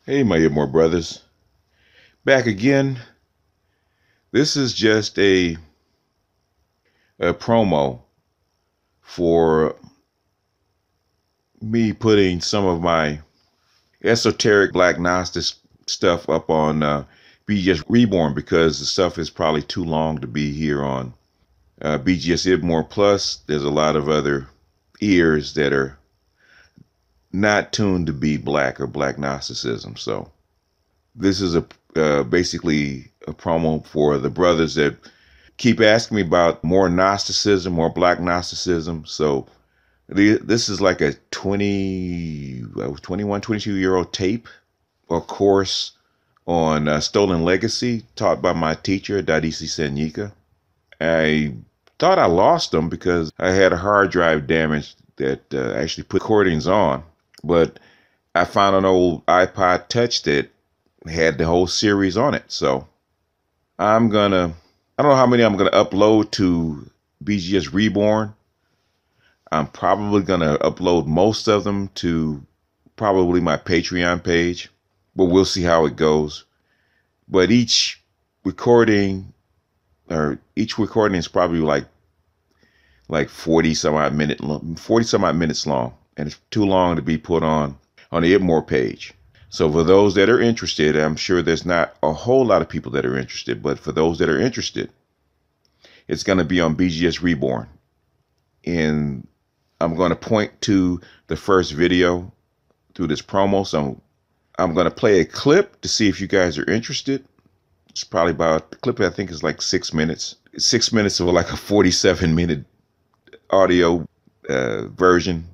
Hey, my Yipmore brothers. Back again. This is just a promo for me putting some of my esoteric Black Gnostic stuff up on BGS Reborn, because the stuff is probably too long to be here on BGS Yipmore. Plus, there's a lot of other ears that are not tuned to be Black or Black Gnosticism. So this is basically a promo for the brothers that keep asking me about more Gnosticism, more Black Gnosticism. So this is like a 21, 22-year-old tape or course on Stolen Legacy taught by my teacher, Dadisi Sanyika. I thought I lost them because I had a hard drive damage that actually put recordings on. But I found an old iPod Touch that had the whole series on it. So I don't know how many I'm gonna upload to BGS Reborn. I'm probably gonna upload most of them to probably my Patreon page, but we'll see how it goes. But each recording is probably like 40 some odd minutes long, and it's too long to be put on the Yipmore page. So for those that are interested, I'm sure there's not a whole lot of people that are interested, but for those that are interested, it's going to be on BGS Reborn. And I'm going to point to the first video through this promo. So I'm going to play a clip to see if you guys are interested. It's probably about, the clip I think is like 6 minutes. 6 minutes of like a 47-minute audio version.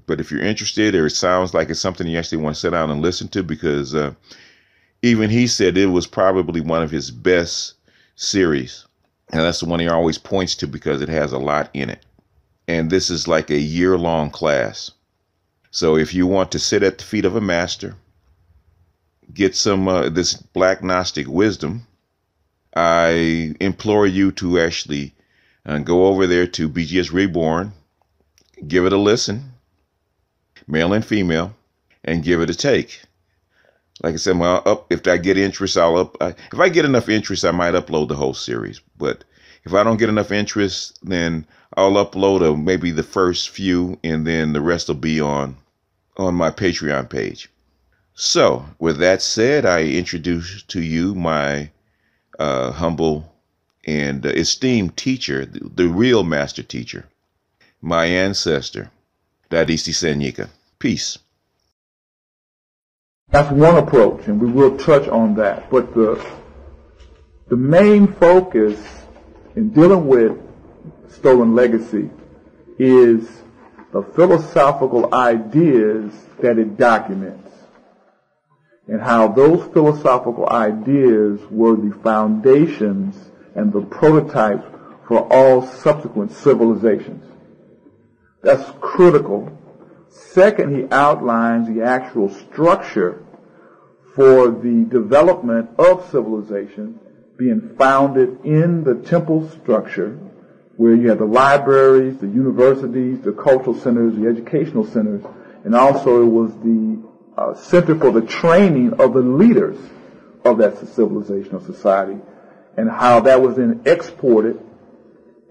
But if you're interested, or it sounds like it's something you actually want to sit down and listen to, because even he said it was probably one of his best series. And that's the one he always points to because it has a lot in it. And this is like a year-long class. So if you want to sit at the feet of a master, get some this Black Gnostic wisdom, I implore you to actually go over there to BGS Reborn, give it a listen, male and female, and give it a take. Like I said, if I get interest, if I get enough interest, I might upload the whole series. But if I don't get enough interest, then I'll upload maybe the first few, and then the rest will be on my Patreon page. So with that said, I introduce to you my humble and esteemed teacher, the real master teacher, my ancestor, Dadisi Sanyika. Peace. That's one approach, and we will touch on that. But the main focus in dealing with Stolen Legacy is the philosophical ideas that it documents, and how those philosophical ideas were the foundations and the prototypes for all subsequent civilizations. That's critical. Second, he outlines the actual structure for the development of civilization being founded in the temple structure, where you have the libraries, the universities, the cultural centers, the educational centers, and also it was the center for the training of the leaders of that civilizational society, and how that was then exported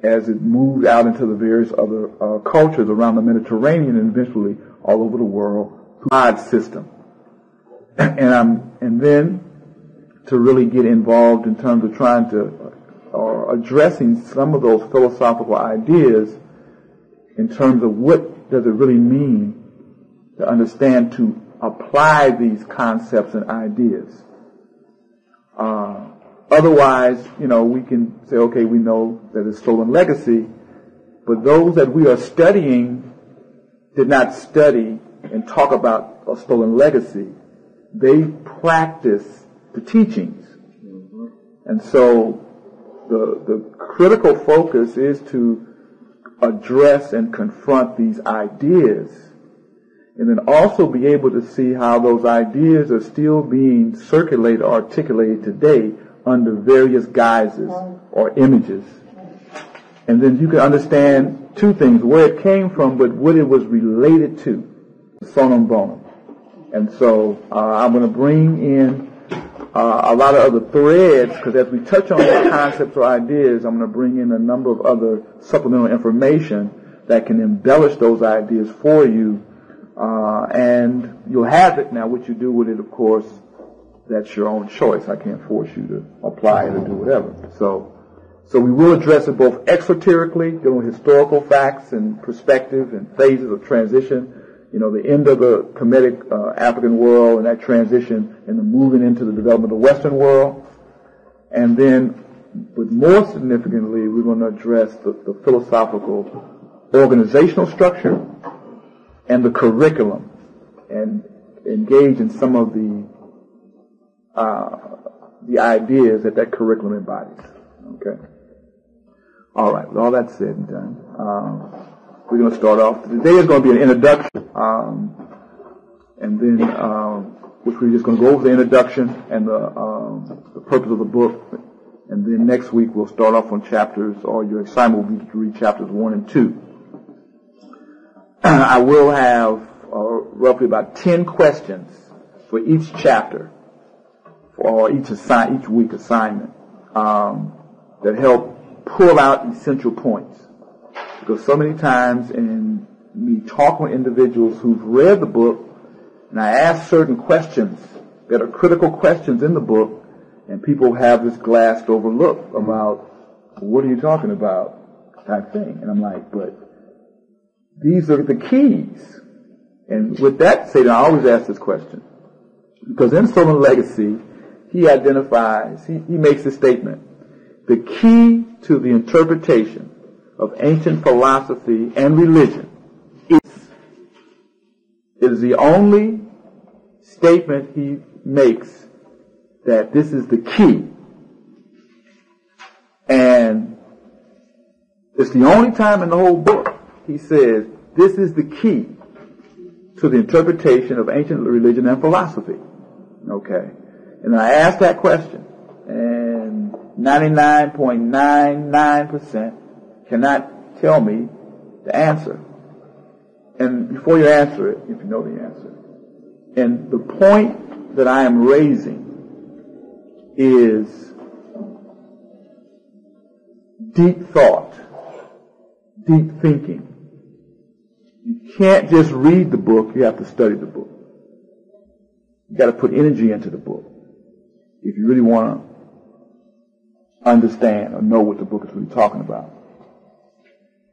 as it moved out into the various other cultures around the Mediterranean and eventually all over the world through God system. And then to really get involved in terms of trying to, or addressing some of those philosophical ideas in terms of what does it really mean to understand, to apply these concepts and ideas. Otherwise, we can say, okay, we know that it's Stolen Legacy, but those that we are studying did not study and talk about a Stolen Legacy. They practice the teachings. And so the critical focus is to address and confront these ideas, and then also be able to see how those ideas are still being circulated or articulated today under various guises or images. And then you can understand two things: where it came from, but what it was related to. Sonum bonum. And so I'm going to bring in a lot of other threads, because as we touch on these concepts or ideas, I'm going to bring in a number of other supplemental information that can embellish those ideas for you. And you'll have it. Now, what you do with it, of course, that's your own choice. I can't force you to apply it or do whatever. So we will address it both exoterically, dealing with historical facts and perspective and phases of transition. You know, the end of the Kemetic African world and that transition and the moving into the development of the Western world. And then, but more significantly, we're going to address the philosophical organizational structure and the curriculum, and engage in some of the ideas that curriculum embodies. Okay. All right. With all that said and done, we're going to start off. Today is going to be an introduction, and then which we're just going to go over the introduction and the purpose of the book, and then next week we'll start off on chapters, or your assignment will be to read chapters 1 and 2. I will have roughly about 10 questions for each chapter, for each week assignment, that help pull out essential points. Because so many times in me talking with individuals who've read the book, and I ask certain questions that are critical questions in the book, and people have this glassed over look about, what are you talking about, type thing. And I'm like, but these are the keys. And with that said, I always ask this question, because in Stolen Legacy, he identifies, he makes a statement: the key to the interpretation of ancient philosophy and religion is. It is the only statement he makes that this is the key. And it's the only time in the whole book he says this is the key to the interpretation of ancient religion and philosophy. Okay. And I asked that question, and 99.99% cannot tell me the answer. And before you answer it, if you know the answer, and the point that I am raising is deep thought, deep thinking. You can't just read the book, you have to study the book. You got to put energy into the book if you really want to understand or know what the book is really talking about.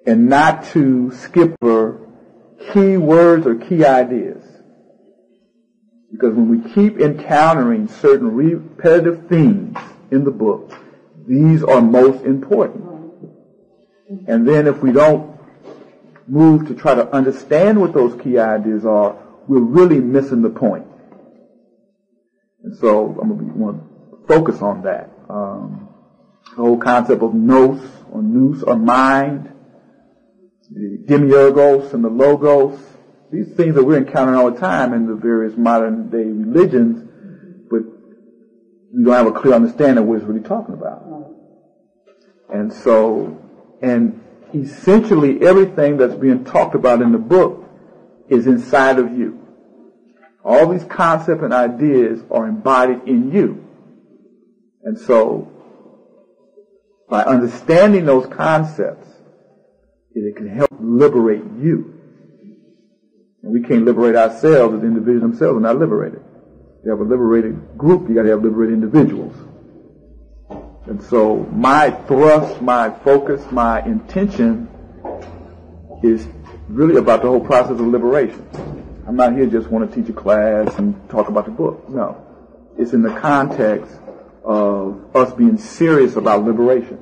And not to skip over key words or key ideas. Because when we keep encountering certain repetitive themes in the book, these are most important. And then if we don't move to try to understand what those key ideas are, we're really missing the point. And so I'm going to focus on that. The whole concept of nous or mind, the demiurgos and the logos, these things that we're encountering all the time in the various modern day religions, but we don't have a clear understanding of what it's really talking about. And so, and essentially everything that's being talked about in the book is inside of you. All these concepts and ideas are embodied in you. And so, by understanding those concepts, it can help liberate you. And we can't liberate ourselves as individuals themselves. We're not liberated. You have a liberated group, you got to have liberated individuals. And so my thrust, my focus, my intention is really about the whole process of liberation. I'm not here just want to teach a class and talk about the book. No. It's in the context of us being serious about liberation.